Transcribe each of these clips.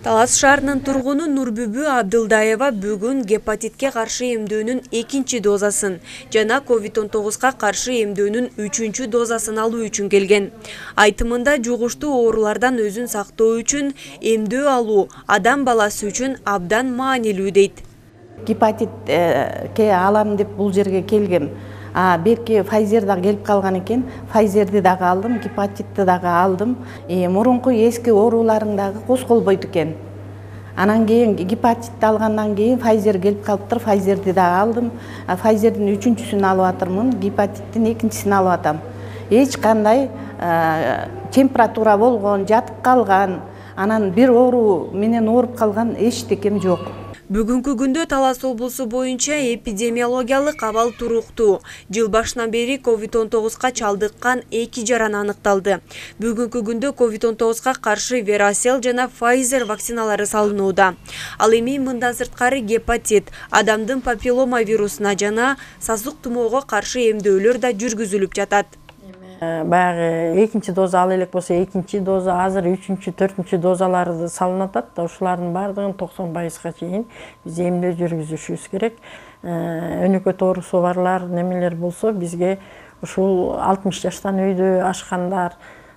Талас шаарынын тургуну Нурбүбү Абдылдаева бүгүн гепатитке каршы эмдөөнүн 2 дозасын жана COVID-19 каршы эмдөөнүн 3 дозасын алуу үчүн келген. Айтымында жугуштуу оорулардан өзүн сактоо үчүн эмдөө алуу адам баласы үчүн абдан маанилүү дейт. Гепатитке алам деп бул жерге келгем. Берки Pfizer да келип калган экен. Pfizer'ди дагы алдым, гепатитти дагы алдым. Мурунку эски ооруларың дагы козголбойт экен. Анан кийин гепатитти алгандан кийин Pfizer келип калыптыр. Pfizer'ди дагы алдым. Pfizer'дин 3-сүн алып атырмын, гепатиттин 2-син алып атам. Эч кандай температура болгон, жатып калган, анан бир оору менен ооруп калган эчтекем жок. Бүгүнкү күндө Талас облусу боюнча эпидемиологиялык абал туруктуу. Жыл башынан бери COVID-19 чалдыккан 2 жаран аныкталды. Бүгүнкү күндө COVID-19 каршы Veracell жана Pfizer вакциналары салынууда. Ал эми мындан сырткары гепатит, адамдын папиллома вирусуна жана сасык тумоого каршы эмдөөлөр да жүргүзүлүп жатат. Баягы 2 доза ал элек болсо 2 доза, азыр 3, 4 дозалары салынат да, ушулардын баардыгын 90%га чейин биз эмдөө жүргүзүшүбүз керек. Өнөкөт оорусу барлар, немелер болсо бизге ушул 60 жаштан өйдө ашкандар,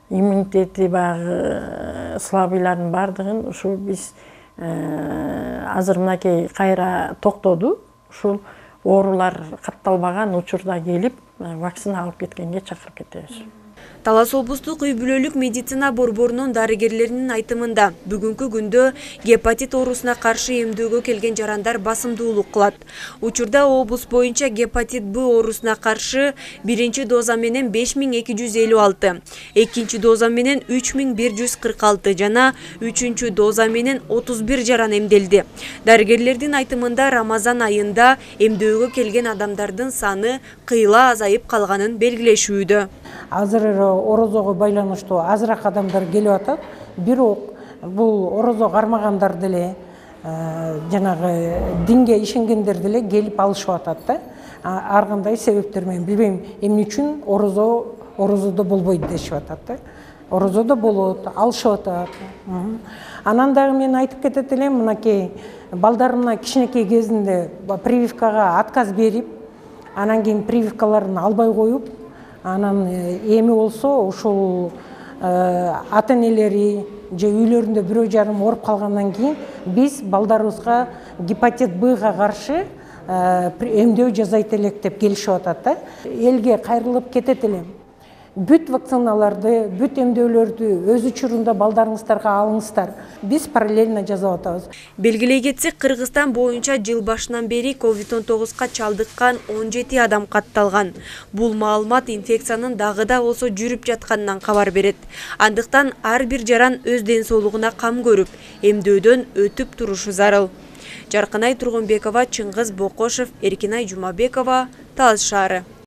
иммунитети баягы слабыйлардын баардыгын ушул биз азыр мынакей кайра токтоду. Ушул оорулар катталбаган учурда келип вакцина алып кеткенге чакырып кетебиз. Талас облустук үй бүлөлүк медицина борборунун дарыгерлеринин айтымында бүгүнкү күндө гепатит оорусуна каршы эмдөөгө келген жарандар басымдуулук кылат. Учурда облус боюнча гепатит Б оорусуна каршы 1 доза менен 5256, 2 доза менен 3146 жана 3 доза менен 31 жаран эмделди. Дарыгерлердин айтымында Рамазан айында эмдөөгө келген адамдардын саны кыйла азайып калганын белгилешүүдө. Азыр орозого байланыштуу азыраак адамдар келип атат. Бирок бул орозо кармагандар деле жанагы динге ишенгендер деле келип алышып атат да. Ар кандай себептер менен билбейм эмне үчүн орозодо болбойт дешип атат да. Орозодо болот, алышып атат. Анан дагы мен айтып кетет элем, мынакей балдарымна кичинекей кезинде прививкага отказ берип, анан кийин прививкаларын албай коюп, анан эми болсо ушул ата энелери же үйлөрүндө бирөө жарым ооруп калгандан кийин биз балдарыбызга гепатит Бга каршы эмдөө жасайт элек деп келишип атат да. Элге кайрылып кетет элем. Бүт вакциналарды, бүт эмдөөлөрдү өз учурунда балдарыңыздарга алыңыздар. Биз параллельно жасап атабыз. Белгилей кетсек, Кыргызстан боюнча жыл башынан бери COVID-19 чалдыккан 17 адам катталган. Бул маалымат инфекциянын дагы да болсо жүрүп жатканынан кабар берет. Андыктан ар бир жаран өз ден соолугуна кам көрүп, эмдөөдөн өтүп турушу зарыл. Жаркынай Тургунбекова, Чыңгыз Бокошев, Эркинай Жумабекова, Талас шаары.